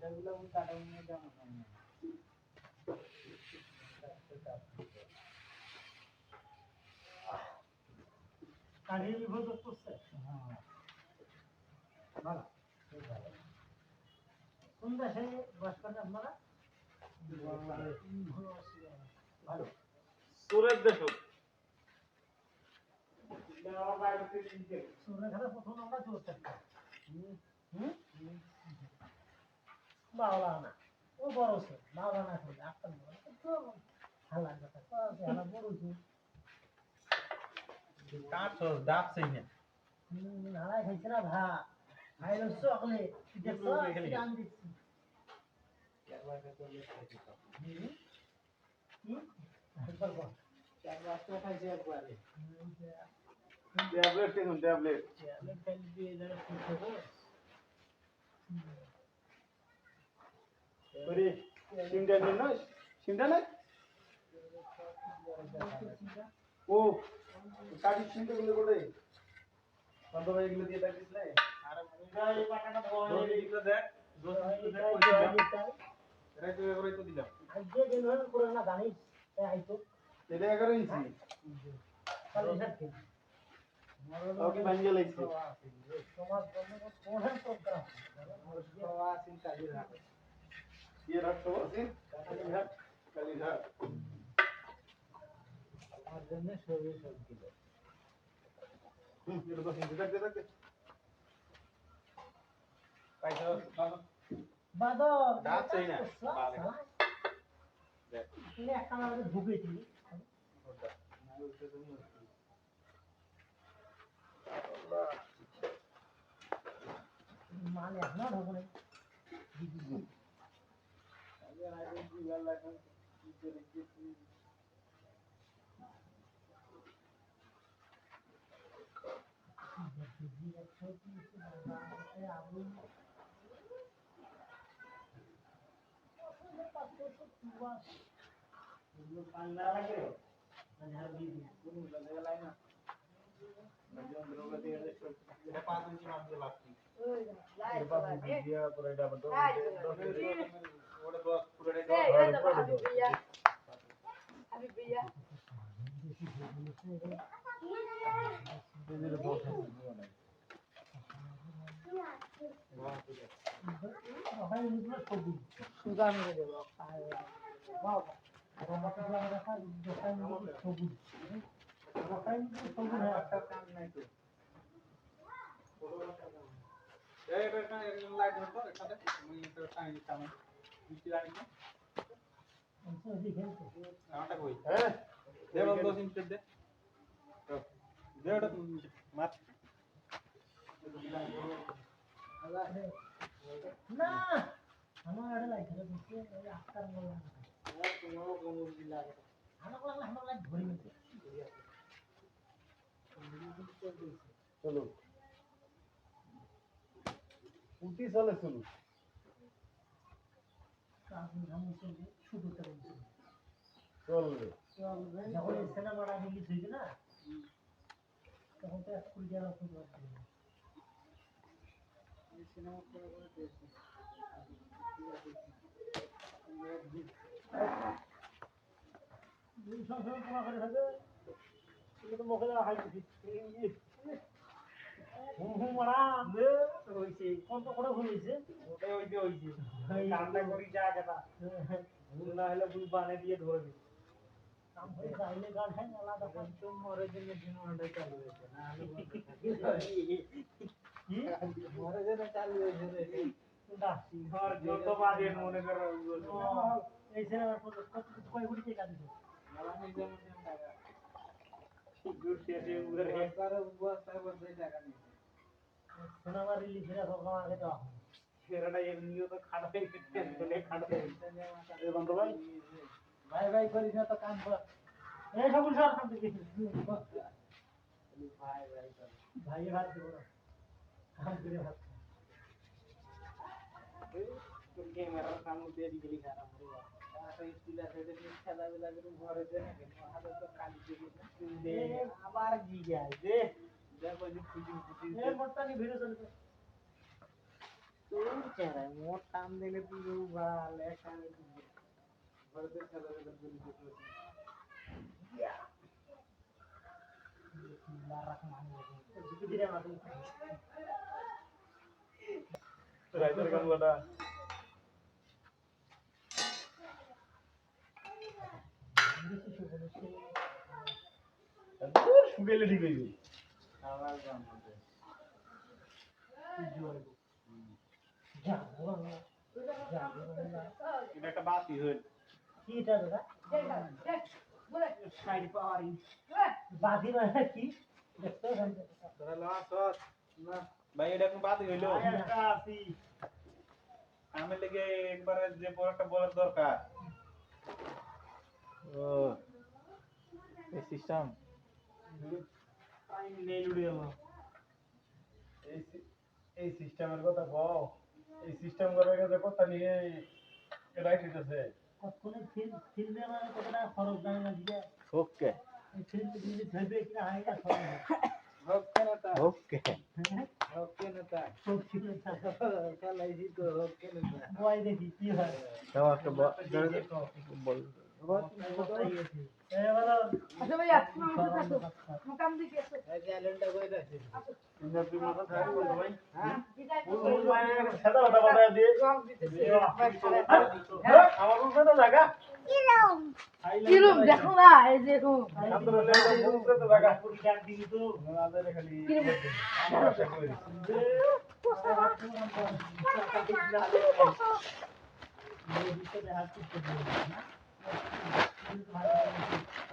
এগুলো কাটা নিয়ে যেমন হয় না কাহিনী বিপদ করছে হ্যাঁ ভালো কোন দেশে বাস করেন আপনারা ভালো সুরেশ দেশ সুরেশ প্রথম আমরা চলছে মাওলানা ও বড় সে মাওলানা করে আপনার তো ভালো কথা ভালো বড় সে কাটছো ডাকছেই না হারাই খাইছে না ভা খাইলো চকলেট দেখছো আমি দেখছি ট্যাবলেট দেখুন ট্যাবলেট ওরে সিমটা নিন না সিমটা না ও কাটি সিমটা গুলো করে কত ভাই এগুলো দিয়ে থাকিস না আরে মুগা এই পাকাটা বড় এগুলো দেখ দোষ দেখ এরাই তো এবারে তো দিলাম আজকে দিন হল করে না জানিস এই আইতো এটা 11 ইঞ্চি কাল হিসাব ওকে ভাঙিয়ে লাগছে সমাজ বন্ধ প্রধান প্রোগ্রাম সমাজিন কাজে রাখে ये रखो আছে কালীঘাট আর জন্য শরীর সব দিল এটা তো হিন্দি দেখতে পয়সা ভালো বাদর ডাকছেই না দেখ তুমি একটা আমাদের ঢুকেছি মানে এখনো ঢোকে নাই এটা 5 ইঞ্চি মাপ দিয়ে লাগছে দিয়া পরে এটা বন্ধ ওটা তো পুরো লাইট ধরো এখানে আমি তো টাইম কামে দিছি লাইট না আমারটা কই হ্যাঁ দে বন্ধ সিস্টেম দে দে ওটা মার না আমার আড়ে লাইট ধরে বসে ওই আকার বলা না তোমারও কোন বুঝি লাগে আমার লাইট ধরে নিতে চলো উঠি চলে চলো আপনি আমি চলবে শুধু করে চলবে চলবে যখন এই সিনেমাটা রিলিজ হয়েছে না তখন তো এক কোটি টাকা শুরু করতে এই সিনেমা করে করে দিয়েছে দুই সংসার তোমার করে থাকে কিন্তু তো মুখে দেওয়া হয় মারা হয়েছে কত করে হয়েছে ওটাই হইছে কামটা করি যা কথা ভুল না হলে ভুল বানে দিয়ে ধরে দিই কাম করে চাইলে গান হ্যাঁ আলাদা তো মরে জন্য দিনটা চালু হয়েছে না মরে জন্য চালু হয়েছে রে আর যত বাজে মনে করো এই সিনেমার কত কয় কোটি টাকা দিছে মালানি যেমন টাকা দূর শেষে উড়ে সরকারের উপস্থিত বলতে টাকা নেই সিনেমা রিলিজ এর সব আগে দেওয়া হয় সেরাটা এমনিও তো খাড়াই বলে খাড়াই এই বন্ধ ভাই ভাই ভাই করিস না তো কাম কর এই সব সর কাম দিকে ভাই ভাই ভাই হাত দেব না কাম করে হাত তোর ক্যামেরার কাম দিয়ে দিলি খারাপ হয়ে যায় আর স্টিল আছে যে খেলা বেলা করে ঘরে দেন না হাতে তো কালি দিয়ে দে আবার জি যায় দে দেখো যে খুঁজি খুঁজি এই মোটটা নি ভিডিও চলছে তোর চেহারা মোট টান দিলে তুই বা লেখা ভারতের খেলার জন্য রাইটার গামলাটা শুকাইলে ঠিক হইবে আবার বানাবে এটা একটা বাতি হইল কি এটা দাদা সাইড পাওয়ারি বাদি মানে কি দেখতে তোরা লাস না ভাই এটা কোন বাতি হইলো একটা আসি আমি লেগে একবার যে বড় একটা বলার দরকার ও এই সিস্টেম টাইম নেই উড়ে গেল এই সিস্টেমের কথা বল এই সিস্টেম করার কাছে কথা নিয়ে রাইট হইতেছে কোন ফিল্মে মানে কতটা খরচ দাম লাগে ওকে এই ফিল্ম যদি ধরবে কিনা হাইটা খরচ ওকে না তা ওকে ওকে না তা ওকে না খেলাইছি তো ওকে না তা বয় দেখি কি হয় দাও একটা বল আচ্ছা ভাইয়া মোকাম দিকে এসো এই চ্যালেঞ্জটা কই রাখছিস ইন্দ্র তুই মাথা খারাপ করো ভাই হ্যাঁ সাদা কথা বলা দিয়ে আমার রুমে তো জায়গা কিরম দেখো না এই দেখো আমাদের রুমে তো জায়গা পুরি ডাক দিবি তো আমাদের খালি আশা করি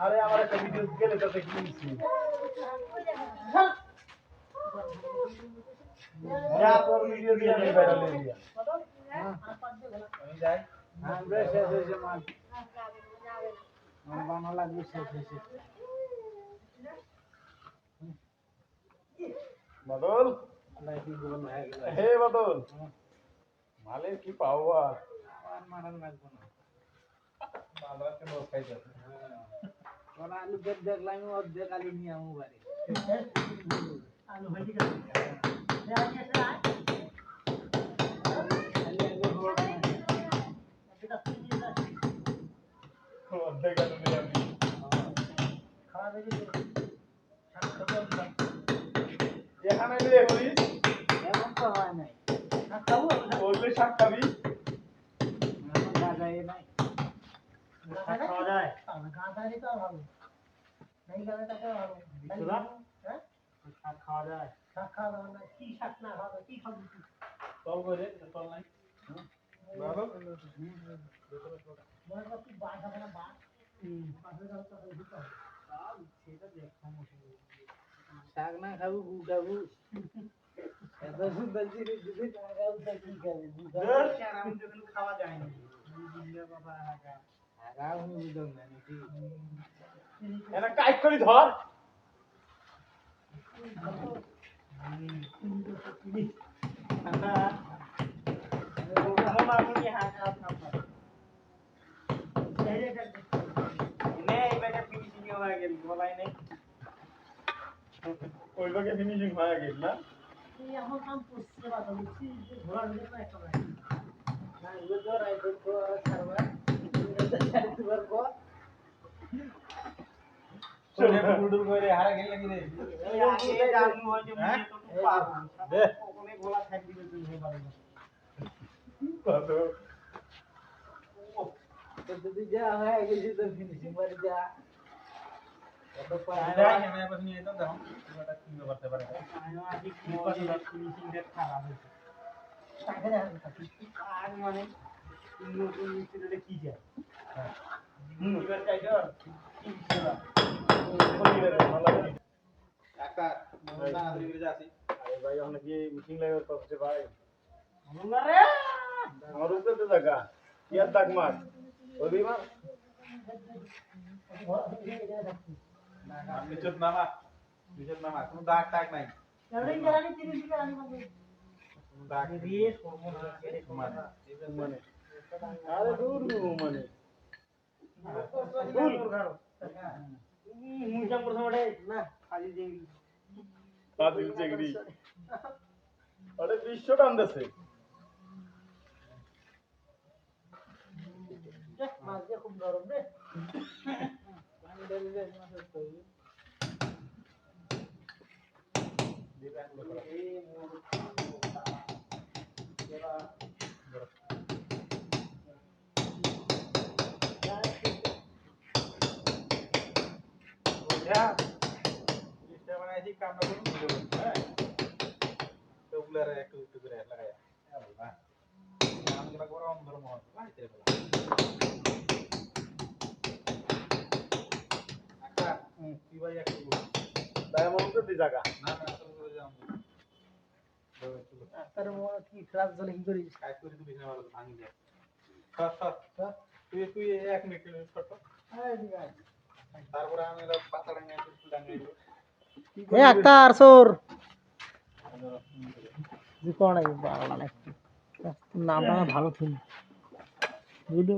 আরে আমার একটা ভিডিও গেলে তাতে কি নিছি যা তোর ভিডিও দিয়ে আমি ভাইরাল হয়ে গিয়া আমি যাই আমরা শেষ হয়েছে মাল বানা লাগবে শেষ হয়েছে বাদল হে বাদল মালের কি পাওয়া মারান লাগবে না বাংলাতে লোক খাইছে ওরা আলু দেখলাম অর্ধেক আলু নিয়ে আমু বাড়ি আলু ভাজি করে অর্ধেক আলু নিয়ে আমি খাওয়া দেবে এখানে নিয়ে করিস এমন তো হয় নাই খাবো বললে শাক খাবি এখন গাজায় নাই খাওয়া যায় গাজায় তো ভালো নাই গাজাটা তো ভালো হ্যাঁ শাক খাওয়া যায় শাক খাওয়া যায় না কি শাক না খাওয়া কি খাবি তল করে তল নাই বাবা মনে কর তুই বাস হবে না বাস বাসে যাও তো সেটা দেখ সমস্যা শাক না খাবো গু খাবো এত সুন্দর জিনিস দিদি তোমার কাছে কি খাবে আরাম যখন খাওয়া যায় না বাবা আরাম বুঝুন না নাকি এনা কাট করে ধর ওই লোকে ফিনিশিং হয়ে গেল না এখন কাম করছে বাবা বুঝছি ঘোড়ার জন্য একটা না এগুলো তো রাইডার তো ছাড়বা তোমার কো চলে পুডুর করে হারা গেল নাকি রে এই আগে জানি হয় যে মুই তো পারবো দে ওখানে গোলা খাই দিবে তুই হয়ে পারবি কত তো যদি যা হয় গেছি তো ফিনিশিং করে যা কত পায় যাই না এবার নিয়ে তো দাও এটা কি করতে পারে আয়ো আদি কি ফিনিশিং দেখ খারাপ হয়েছে টাকা দেখ আর মানে নতুন মিস্ত্রিটা কি যায় এবার চাই তো কি ছিল কাকা না আদরি করে যাচ্ছি আরে ভাই অনেক কি মিটিং লাগবে করতে ভাই না রে আমার উপরে তো জায়গা কি আর দাগ মার ওই বিমান নিচত নামা কোনো দাগ টাগ নাই এবারে জানি 30 দিকে আনি মানে কোনো দাগ দিয়ে করব না এর মানে আরে দূর মানে মুজাম প্রথম ওটা না খালি যে পাতিল চেগড়ি আরে 200 টান দেছে খুব গরম রে পানি ঢেলে দে মাছের তো তার মনে কি ক্লাস জলে কি করিস তুই 1 মিনিট ছোট তারপরে আমি পাতাটা নিয়ে এ আকার সোর জি কোন নাই বাবা নাকি নামটা ভালো থিম বুঝলি